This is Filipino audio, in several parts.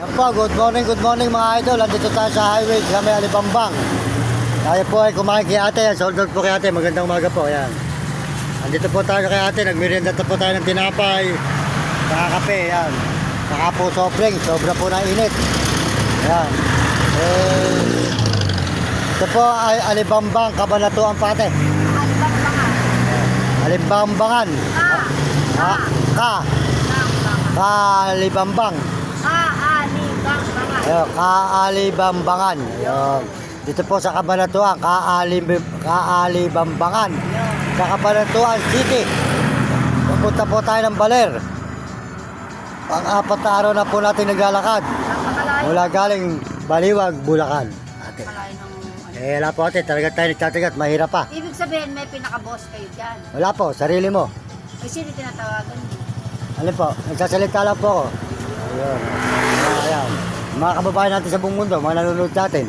Yan po, good morning mga idol. Andito tayo sa highway sa may Alibambang. Tayo po ay kumain kay ate. Sold out po kay ate. Magandang umaga po. Ayan. Andito po tayo kay ate. Nagmerienda po tayo ng tinapay. Saka kape. Ayan. Saka po soft drink. Sobra po na init. Ayan. Ito po ay Alibambang, Cabanatuan pa ate. Alibambangan. Alibambang. Ayun, Kaalibambangan. Ayun. Dito po sa Cabanatuan, Kaalibambangan. Sa Cabanatuan City. Pupunta po tayo ng Baler. Pang-apat na araw na po natin naglalakad. Mula galing Baliwag, Bulacan. Ate. Wala po ate, talaga tayo nagtatagat, mahirap pa. Ibig sabihin may pinaka-boss kayo dyan. Wala po, sarili mo. Ay, sino tinatawagan mo? Ano po, nagsasalita lang po ako. Ayun. Ayan. Mga kababayan natin sa buong mundo, mga nanonood natin.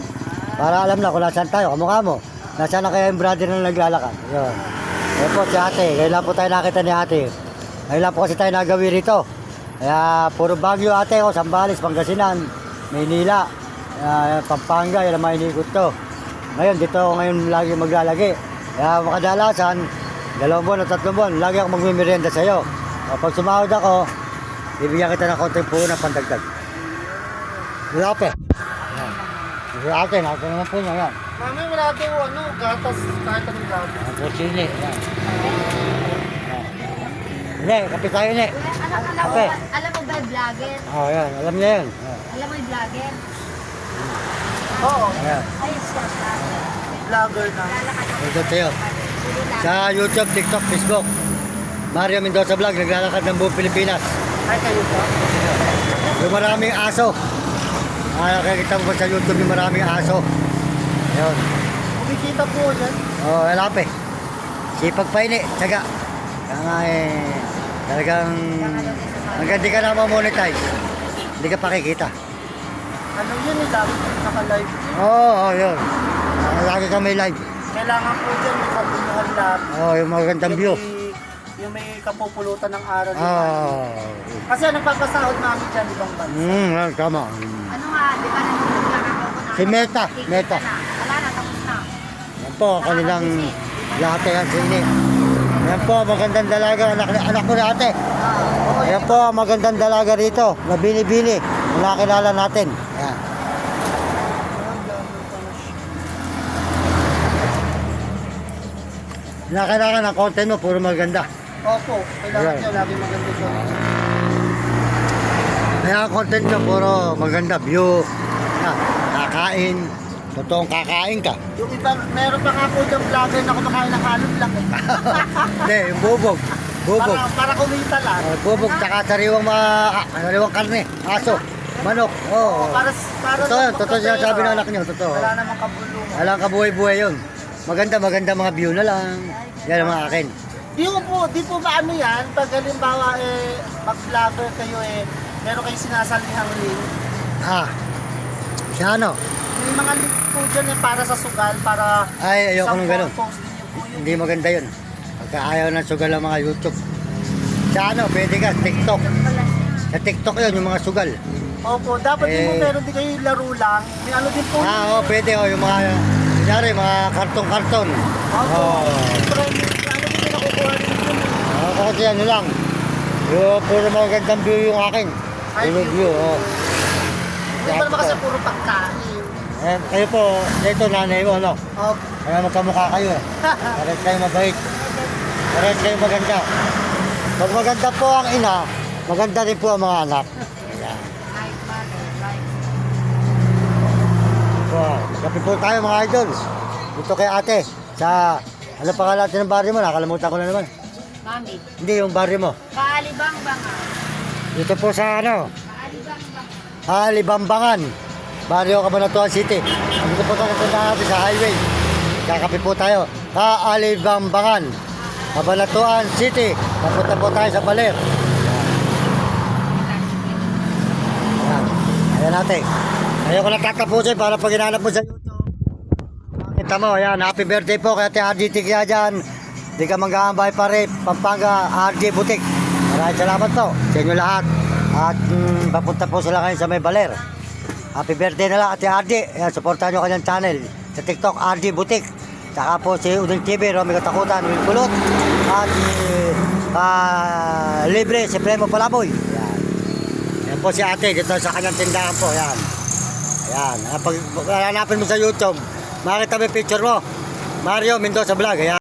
Para alam na kung nasaan tayo, kamukha mo. Nasaan na kaya yung brother na naglalakad. Ayun. Ayun po si ate, ngayon lang po tayo nakita ni ate. Ngayon lang po kasi tayo nagawi rito. Kaya puro Baguio ate ko, Zambales, Pangasinan, Maynila, Pampanga, yan ang mainikot to. Ngayon, dito ako ngayon lagi maglalagi. Kaya makadalasan, 2 buwan o 3 buwan, lagi ako magmimerienda sa'yo. O, pag sumahod ako, bibigyan kita ng konting puno ng pandagdag. Wala pa. Wala atin naman po niya yan. Mami, wala daw gatas, kahit anong gatas. Ang putsili, yan. Hindi, kape tayo ni. Kape. Alam mo ba yung vlogger? Oo, yan, alam niya yan. Alam mo yung vlogger? Oo, Ayan, Ayun siya, vlogger. vlogger na. Lalakad ako. ito tayo. Sa YouTube, TikTok, Facebook. Mario Mendoza Vlog, naglalakad ng buong Pilipinas. Ay, kayo po? Yung maraming aso. Nakikita mo ba sa YouTube yung maraming aso? Ayun. Kumikita po yan. Oo, wala pa eh. Sipag pa yun eh, tsaga. Kaya nga talagang hanggang di ka na ma-monetize, hindi ka pakikita. Ano yun eh, lagi naka-live. Oo, yun. Lagi ka may live. Kailangan po dyan, may kapunuhan lahat. Oo, yung magandang view. Yung may kapupulutan ng araw. Oo. Kasi nagpapasahod namin dyan, ibang bansa. Tama. Ano nga, di ba nag-vlog ako na? Si Meta, Meta. Wala na, tapos na. Yan po, kanilang lahat yan sini. Yan po, magandang dalaga. Anak ko na ate. Yan po, magandang dalaga rito. Na bini-bini. Nakilala natin. Yan. Nakailangan ng content mo, puro maganda. Opo, kailangan nyo lagi maganda dyan. Kaya ang content mo, puro maganda. View, kakain. Totoong kakain ka. Yung iba, meron pa nga po dyan vlogger na kumakain ng halong lang eh. Hindi, yung bubog. Bubog. Para kumita lang. Bubog, tsaka sariwang karne. Aso, manok. Oo. Para Totoo yun, totoo siya sabi ng anak niyo. Totoo. Wala namang kabulungan. Walang kabuhay-buhay yun. Maganda mga view na lang. Yan ang mga akin. Di po ba ano yan? Pag halimbawa mag-vlogger kayo meron kayong sinasalihang link. Siya ano? May mga link po dyan para sa sugal, para Ay, ayoko nung ganun. post niyo po yun. Hindi maganda yun. Pagka ayaw ng sugal ng mga YouTube. Sa ano, pwede ka, TikTok. Sa TikTok yun, yung mga sugal. Opo, dapat din po meron din kayo laro lang. May ano din po. Oo, pwede yung mga, kunyari, mga karton-karton. Opo. Pero ano din yung nakukuha din yun. Kasi ano lang, yung puro magandang view yung akin. Ay, Puro view, oo. Hindi pa naman kasi puro pagkain. Kayo po, ito nanay mo, no? Opo. Kaya magkamukha kayo eh. Pares kayo mabait. Pares kayo maganda. Pag maganda po ang ina, maganda rin po ang mga anak. Ayan. Like mother, like. Wow. Kape po tayo mga idol. Dito kay ate. Sa, ano pangalan natin ng barrio mo? Nakalimutan ko na naman. Mami. Hindi, yung barrio mo. Kaalibang-bang. Dito po sa ano? Kaalibang-bang. Alibambangan. Barrio Cabanatuan City. Dito po tayo napunta natin sa highway. Kakape po tayo. Alibambangan. Cabanatuan City. Papunta po tayo sa Baler. Ayan. Ayan natin. Ayaw ko na tatapusin para pag hinanap mo sa YouTube. Kita mo, ayan. Happy birthday po kay Ate RG Tikya dyan. Di ka Manggahambay pa rin. Pampanga RG Butik. Maraming salamat po sa inyo lahat. At papunta po sila ngayon sa may baler. Happy birthday na lang Ate Ardi. Ayan, supportahan nyo kanyang channel sa TikTok, Ardi Butik. Tsaka po si Uding TV, Romy Katakutan, Will Kulot. At si Libre, si Premo Palaboy. Ayan. Ayan po si ate, dito sa kanyang tindahan po. Ayan. Ayan. Pag hanapin mo sa YouTube, makikita mo yung picture mo. Mario Mendoza Vlog. Ayan.